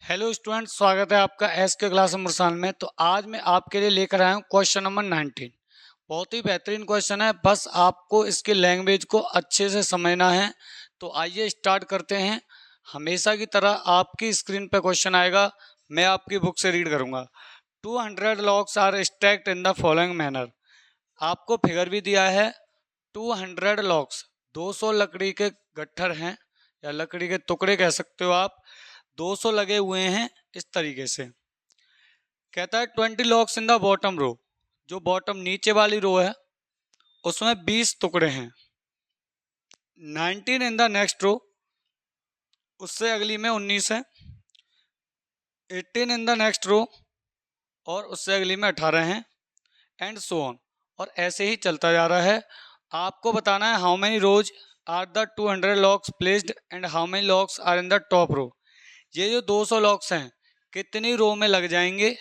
Hello student, स्वागत है आपका एस के क्लास मुरसान में। तो आज मैं आपके लिए लेकर आया हूँ क्वेश्चन नंबर 19। बहुत ही बेहतरीन क्वेश्चन है, बस आपको इसके लैंग्वेज को अच्छे से समझना है। तो आइए स्टार्ट करते हैं। हमेशा की तरह आपकी स्क्रीन पर क्वेश्चन आएगा, मैं आपकी बुक से रीड करूँगा। 200 logs are stacked in the following manner. आपको फिगर भी दिया है। 200 लॉग्स 200 लकड़ी के गट्ठर हैं या लकड़ी के टुकड़े कह सकते हो आप। 200 लगे हुए हैं इस तरीके से। कहता है 20 logs in the bottom row. जो बॉटम नीचे वाली रो है उसमें 20 टुकड़े हैं। 19 इन द नेक्स्ट रो, उससे अगली में 19 है। 18 इन द नेक्स्ट रो, और उससे अगली में 18 हैं। एंड सो ऑन, और ऐसे ही चलता जा रहा है। आपको बताना है how many rows are the 200 logs placed and how many logs are in the top row. ये जो 200 लॉक्स हैं कितनी रो में लग जाएंगे,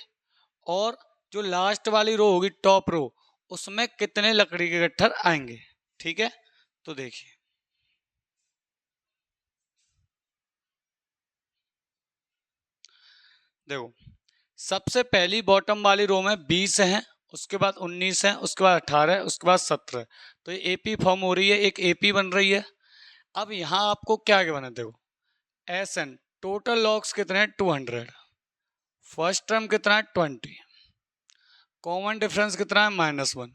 और जो लास्ट वाली रो होगी टॉप रो, उसमें कितने लकड़ी के गट्ठर आएंगे। ठीक है, तो देखिए देखो, सबसे पहली बॉटम वाली रो में 20 हैं, उसके बाद 19 है, उसके बाद 18 है, उसके बाद 17 है। तो ये एपी फॉर्म हो रही है, एक एपी बन रही है। अब यहां आपको क्या क्या बना, देखो एस एन टोटल लॉक्स कितने हैं 200, फर्स्ट टर्म कितना है 20, कॉमन डिफरेंस कितना है -1,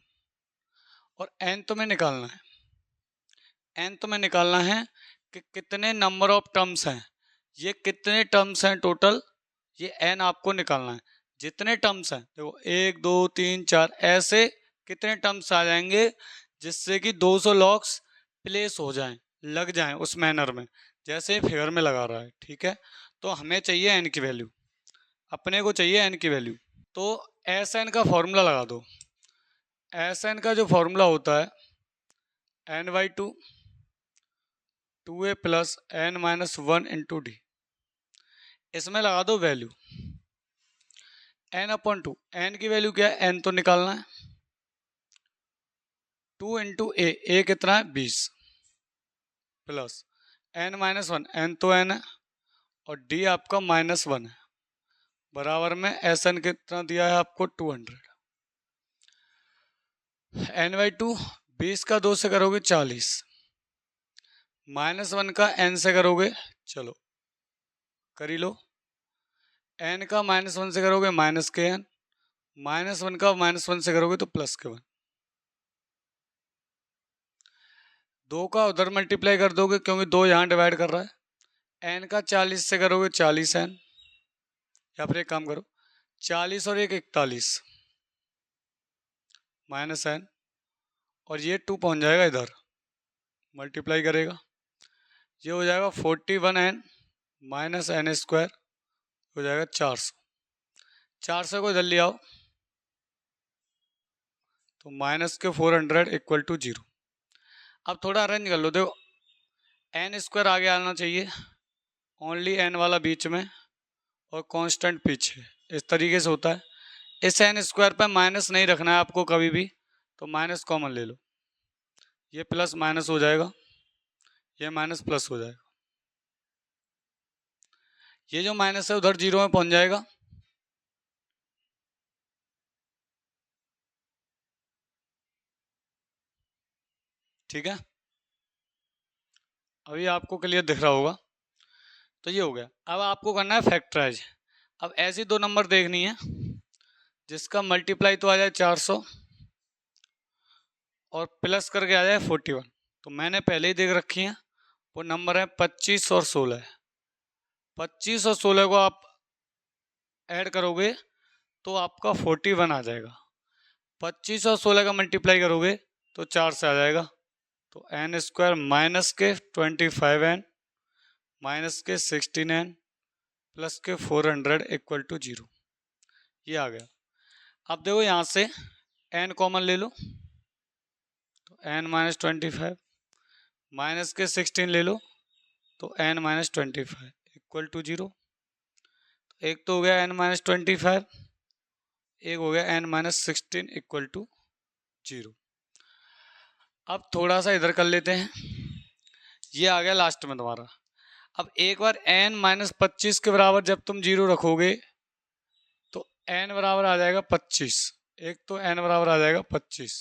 और एन तुम्हें निकालना है। एन तुम्हें निकालना है कि कितने नंबर ऑफ टर्म्स हैं, ये कितने टर्म्स हैं टोटल, ये एन आपको निकालना है। जितने टर्म्स हैं देखो 1 2 3 4 ऐसे कितने टर्म्स आ जाएंगे जिससे कि 200 लॉक्स प्लेस हो जाएं, लग जाएं उस मैनर में जैसे फिगर में लगा रहा है। ठीक है, तो हमें चाहिए एन की वैल्यू, अपने को चाहिए एन की वैल्यू। तो एस एन का फॉर्मूला लगा दो। एस एन का जो फॉर्मूला होता है n/2 2a plus n-1 into D. इसमें लगा दो वैल्यू n/2। n की वैल्यू क्या है, n तो निकालना है। 2 इंटू ए कितना है 20, प्लस n-1, n तो n है, और d आपका -1 है, बराबर में एस एन कितना दिया है आपको 200। n/2 20 का 2 से करोगे 40, -1 का n से करोगे, चलो कर ही लो। n का -1 से करोगे माइनस के n, -1 का -1 से करोगे तो प्लस के 1। 2 का उधर मल्टीप्लाई कर दोगे क्योंकि 2 यहाँ डिवाइड कर रहा है। n का 40 से करोगे 40n, या फिर एक काम करो 40 और 1 41 -n, और ये 2 पहुंच जाएगा इधर, मल्टीप्लाई करेगा, ये हो जाएगा 41n माइनस n स्क्वायर, हो जाएगा 400। 400 को इधर ले आओ तो माइनस के 400 इक्वल टू 0। अब थोड़ा अरेंज कर लो, देखो n स्क्वायर आगे आना चाहिए, ओनली n वाला बीच में और कांस्टेंट पीछे, इस तरीके से होता है। इस n स्क्वायर पर माइनस नहीं रखना है आपको कभी भी, तो माइनस कॉमन ले लो, ये प्लस माइनस हो जाएगा, ये माइनस प्लस हो जाएगा, ये जो माइनस है उधर 0 में पहुंच जाएगा। ठीक है, अभी आपको क्लियर दिख रहा होगा। तो ये हो गया। अब आपको करना है फैक्टराइज। अब ऐसी दो नंबर देखनी है जिसका मल्टीप्लाई तो आ जाए 400 और प्लस करके आ जाए 41। तो मैंने पहले ही देख रखी है, वो नंबर है 25 और 16। 25 और 16 को आप ऐड करोगे तो आपका 41 आ जाएगा। 25 और 16 का मल्टीप्लाई करोगे तो 4 से आ जाएगा, तो n स्क्वायर माइनस के 25n माइनस के 16n प्लस के 400 इक्वल टू 0, ये आ गया। अब देखो यहाँ से n कॉमन ले लो, तो n-25 माइनस के 16 ले लो, तो n-25 इक्वल टू 0। एक तो हो गया n-25, एक हो गया n-16 इक्वल टू 0। अब थोड़ा सा इधर कर लेते हैं, ये आ गया लास्ट में तुम्हारा। अब एक बार n-25 के बराबर जब तुम 0 रखोगे तो n बराबर आ जाएगा 25। एक तो n बराबर आ जाएगा 25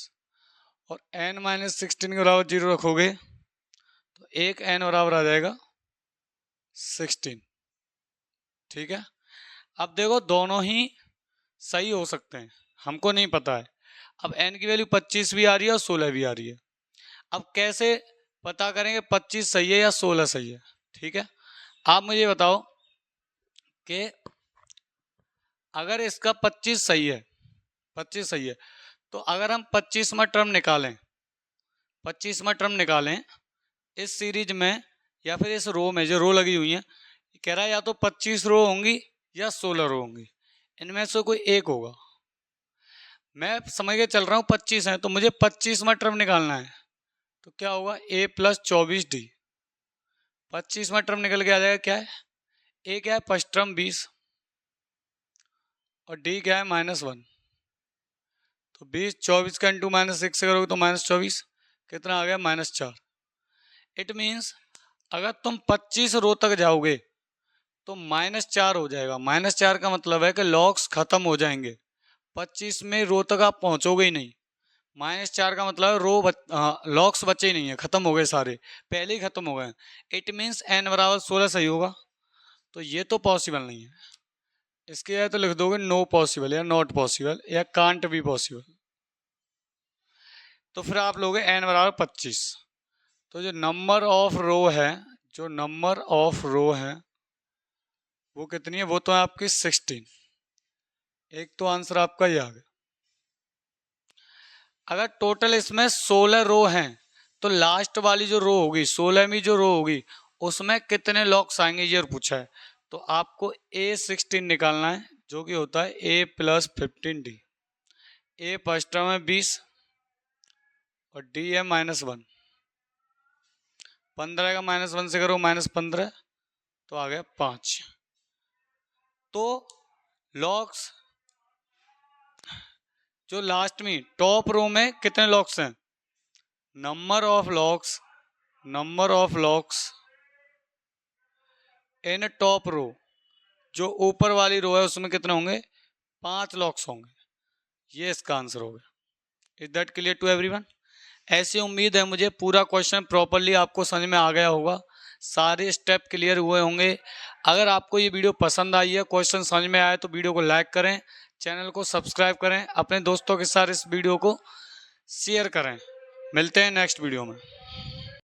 और n-16 के बराबर 0 रखोगे तो एक n बराबर आ जाएगा 16। ठीक है, अब देखो दोनों ही सही हो सकते हैं, हमको नहीं पता है। अब n की वैल्यू 25 भी आ रही है और 16 भी आ रही है। अब कैसे पता करेंगे 25 सही है या 16 सही है? ठीक है, आप मुझे बताओ कि अगर इसका 25 सही है, 25 सही है, तो अगर हम 25वां टर्म निकालें, 25वां टर्म निकालें इस सीरीज में या फिर इस रो में, जो रो लगी हुई है, कह रहा है या तो 25 रो होंगी या 16 रो होंगी, इनमें से कोई एक होगा। मैं समझ के चल रहा हूँ 25 है, तो मुझे 25वां टर्म निकालना है। तो क्या होगा, a + 24d। 25वां टर्म निकल के आ जाएगा, क्या है, a क्या है फर्स्ट टर्म 20 और d क्या है -1। तो 20 24 का इंटू -6 से करोगे तो -24, कितना आ गया -4। इट मीन्स अगर तुम 25 रो तक जाओगे तो -4 हो जाएगा। -4 का मतलब है कि लॉग्स खत्म हो जाएंगे, 25 में रो तक आप पहुंचोगे ही नहीं। -4 का मतलब है लॉग्स बचे ही नहीं है, खत्म हो गए सारे, पहले ही खत्म हो गए। इट मीन्स n बराबर 16 सही होगा। तो ये तो पॉसिबल नहीं है, इसके या तो लिख दोगे नो पॉसिबल या नॉट पॉसिबल या कांट बी पॉसिबल। तो फिर आप लोगे n बराबर 25। तो जो नंबर ऑफ रो है, जो नंबर ऑफ रो है वो कितनी है, वो तो है आपकी 16। एक तो आंसर आपका ये आ गया। अगर टोटल इसमें 16 रो हैं तो लास्ट वाली जो रो होगी, 16वीं जो रो होगी, उसमें कितने लॉक्स आएंगे ये पूछा है। तो आपको A16 निकालना है, जो कि होता है A + 15d। A first term है 20 और D है -1। 15 का -1 से करो -15, तो आ गया 5। तो लॉक्स जो लास्ट में टॉप रो में कितने लॉक्स हैं, number of locks in top row, जो ऊपर वाली रो है उसमें कितने होंगे, 5 लॉक्स होंगे। ये इसका आंसर होगा। Is that clear to everyone? ऐसी उम्मीद है मुझे पूरा क्वेश्चन प्रॉपरली आपको समझ में आ गया होगा, सारे स्टेप क्लियर हुए होंगे। अगर आपको ये वीडियो पसंद आई है, क्वेश्चन समझ में आया, तो वीडियो को लाइक करें, चैनल को सब्सक्राइब करें, अपने दोस्तों के साथ इस वीडियो को शेयर करें। मिलते हैं नेक्स्ट वीडियो में।